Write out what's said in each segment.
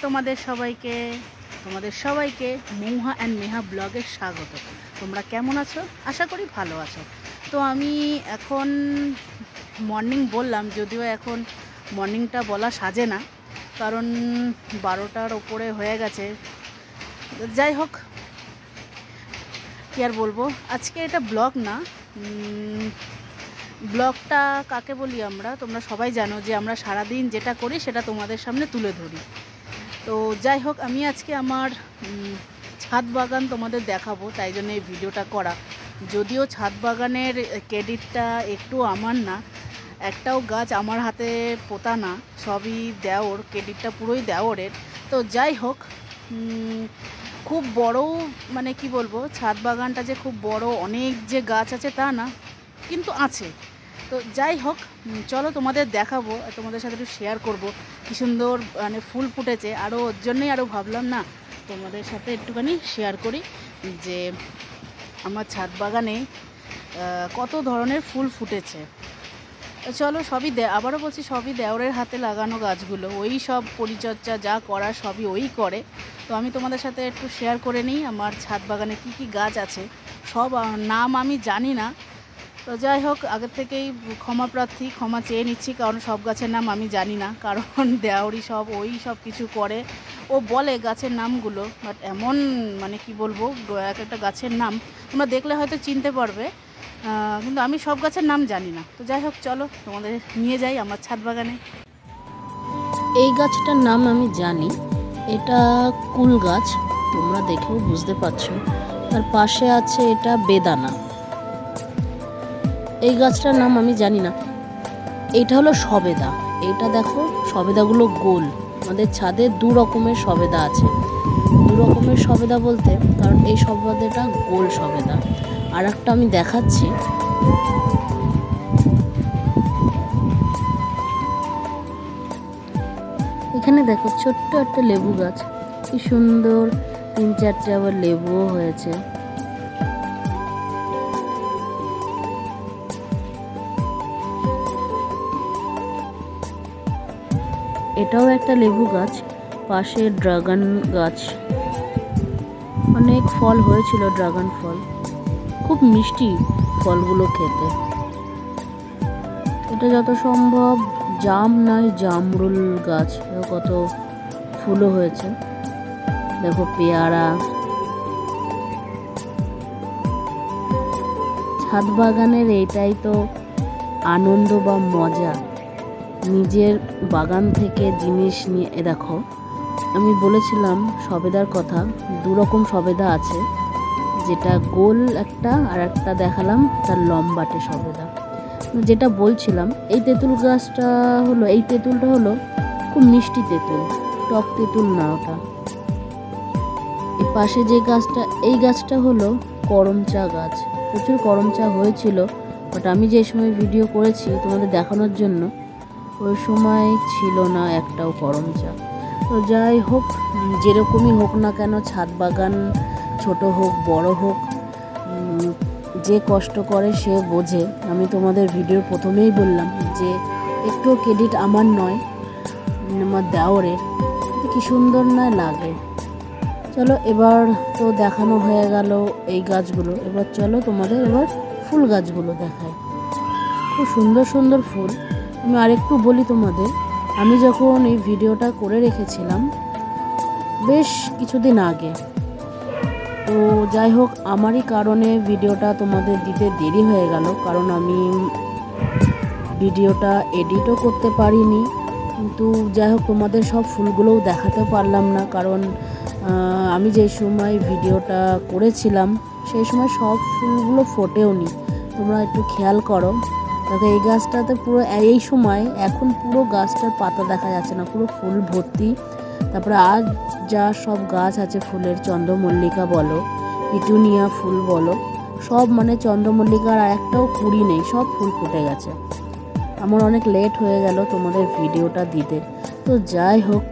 তোমাদের সবাইকে Mahua and Meha ব্লগে স্বাগত। তোমরা কেমন আছো? আশা করি ভালো আছো। তো আমি এখন মর্নিং বললাম, যদিও এখন মর্নিংটা বলা সাজে না, কারণ 12টার ওপরে হয়ে গেছে। যাই হোক, কি আর বলবো, আজকে এটা ব্লগ না। ব্লগটা কাকে বলি আমরা, তোমরা সবাই জানো যে আমরা সারাদিন যেটা করি সেটা তোমাদের সামনে তুলে ধরি। তো যাই হোক, আমি আজকে আমার ছাদ বাগান তোমাদের দেখাবো, তাই জন্য এই ভিডিওটা করা। যদিও ছাদ বাগানের ক্রেডিটটা একটু আমার না, একটাও গাছ আমার হাতে পোতা না, সবই দেওর, ক্রেডিটটা পুরোই দেওরের। তো যাই হোক, খুব বড়, মানে কি বলবো, ছাদ বাগানটা যে খুব বড় অনেক যে গাছ আছে তা না, কিন্তু আছে। তো যাই হোক, চলো তোমাদের দেখাবো, তোমাদের সাথে একটু শেয়ার করব কি সুন্দর মানে ফুল ফুটেছে। আরও ওর জন্যই আরও ভাবলাম না তোমাদের সাথে একটুখানি শেয়ার করি যে আমার ছাদ বাগানে কত ধরনের ফুল ফুটেছে। চলো, সবই আবারও বলছি, সবই দেওরের হাতে লাগানো গাছগুলো, ওই সব পরিচর্যা যা করার সবই ওই করে। তো আমি তোমাদের সাথে একটু শেয়ার করে নিই আমার ছাদ বাগানে কি কি গাছ আছে। সব নাম আমি জানি না, তো যাই হোক, আগের থেকেই ক্ষমা চেয়ে নিচ্ছি, কারণ সব গাছের নাম আমি জানি না, কারণ দেওরই সব ওই সব কিছু করে, ও বলে গাছের নামগুলো, বাট এমন মানে কি বলবো, এক একটা গাছের নাম তোমরা দেখলে হয়তো চিনতে পারবে, কিন্তু আমি সব গাছের নাম জানি না। তো যাই হোক, চলো তোমাদের নিয়ে যাই আমার ছাদ বাগানে। এই গাছটার নাম আমি জানি, এটা কুল গাছ, তোমরা দেখেও বুঝতে পারছো। তার পাশে আছে এটা বেদানা। এই গাছটার নাম আমি জানি না। এটা হলো সবেদা। এটা দেখো, সবেদাগুলো গোল। আমাদের ছাদে দু রকমের সবেদা আছে। দু রকমের সবেদা বলতে, কারণ এই সবেদাটা গোল সবেদা। আর একটা আমি দেখাচ্ছি, এখানে দেখো ছোট্ট একটা লেবু গাছ, কি সুন্দর 3-4টে আবার লেবুও হয়েছে। এটাও একটা লেবু গাছ, পাশে ড্রাগন গাছ, অনেক ফল হয়েছিল, ড্রাগন ফল, খুব মিষ্টি ফলগুলো খেতে। এটা যত সম্ভব জাম নয়, জামরুল গাছ, কত ফুলও হয়েছে। দেখো পেয়ারা। ছাদ বাগানের এইটাই তো আনন্দ বা মজা, নিজের বাগান থেকে জিনিস নিয়ে। দেখো, আমি বলেছিলাম সবেদার কথা, দু রকম সবেদা আছে, যেটা গোল একটা, আর একটা দেখালাম তার লম্বাটে সবেদা। যেটা বলছিলাম, এই তেঁতুল গাছটা হলো, এই তেঁতুলটা হলো খুব মিষ্টি তেঁতুল, টক তেঁতুল না ওটা। এর পাশে যে গাছটা, এই গাছটা হলো করমচা গাছ। প্রচুর করমচা হয়েছিল, বাট আমি যে সময় ভিডিও করেছি তোমাদের দেখানোর জন্য, ওই সময় ছিল না একটাও করমচা। তো যাই হোক, যেরকমই হোক না কেন, ছাদ বাগান ছোট হোক বড় হোক, যে কষ্ট করে সে বোঝে। আমি তোমাদের ভিডিওর প্রথমেই বললাম যে একটু ক্রেডিট আমার নয়, আমার দেওরের। কি সুন্দর নয় লাগে। চলো, এবার তো দেখানো হয়ে গেল এই গাছগুলো, এবার চলো তোমাদের এবার ফুল গাছগুলো দেখাই। খুব সুন্দর সুন্দর ফুল। আমি আরেকটু বলি তোমাদের, আমি যখন এই ভিডিওটা করে রেখেছিলাম বেশ কিছুদিন আগে, তো যাই হোক, আমারই কারণে ভিডিওটা তোমাদের দিতে দেরি হয়ে গেল, কারণ আমি ভিডিওটা এডিটও করতে পারিনি। কিন্তু যাই হোক, তোমাদের সব ফুলগুলোও দেখাতে পারলাম না, কারণ আমি যে সময় ভিডিওটা করেছিলাম সেই সময় সব ফুলগুলো ফোটেও নি। তোমরা একটু খেয়াল করো, দেখো এই গাছটাতে পুরো এই সময় এখন পুরো গাছটার পাতা দেখা যাচ্ছে না, পুরো ফুল ভর্তি। তারপরে আজ যা সব গাছ আছে ফুলের, চন্দ্রমল্লিকা বলো, পিটুনিয়া ফুল বলো, সব মানে চন্দ্রমল্লিকার আর একটাও কুড়ি নেই, সব ফুল ফুটে গেছে। আমার অনেক লেট হয়ে গেল তোমাদের ভিডিওটা দিতে। তো যাই হোক,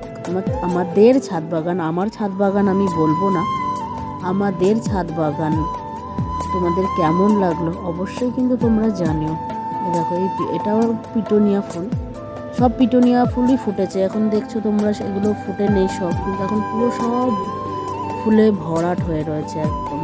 আমাদের ছাদ বাগান, আমার ছাদ বাগান আমি বলবো না, আমাদের ছাদ বাগান তোমাদের কেমন লাগলো অবশ্যই কিন্তু তোমরা জানিও। দেখো, এটাও পিটুনিয়া ফুল, সব পিটুনিয়া ফুলই ফুটেছে, এখন দেখছো তোমরা সেগুলো ফুটে নেই সব, কিন্তু এখন পুরো সব ফুলে ভরাট হয়ে রয়েছে একদম।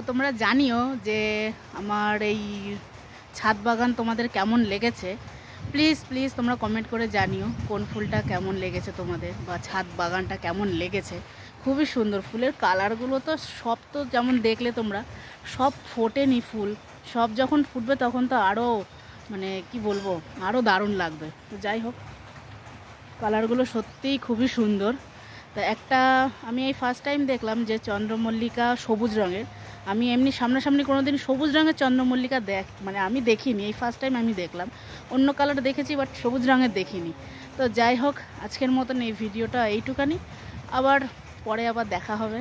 তোমরা জানিও যে আমার এই ছাদ বাগান তোমাদের কেমন লেগেছে। প্লিজ প্লিজ তোমরা কমেন্ট করে জানিও কোন ফুলটা কেমন লেগেছে তোমাদের, বা ছাদ বাগানটা কেমন লেগেছে। খুবই সুন্দর, ফুলের কালারগুলো তো সব তো যেমন দেখলে তোমরা, সব ফোটেনি ফুল, সব যখন ফুটবে তখন তো আরও মানে কি বলবো, আরও দারুণ লাগবে। তো যাই হোক, কালারগুলো সত্যিই খুবই সুন্দর। তা একটা আমি এই ফার্স্ট টাইম দেখলাম যে চন্দ্রমল্লিকা সবুজ রঙের। আমি এমনি সামনাসামনি কোনো দিন সবুজ রঙের চন্দ্রমল্লিকা মানে আমি দেখিনি, এই ফার্স্ট টাইম আমি দেখলাম। অন্য কালার দেখেছি বাট সবুজ রঙের দেখিনি। তো যাই হোক, আজকের মতন এই ভিডিওটা এইটুকানি, আবার পরে আবার দেখা হবে।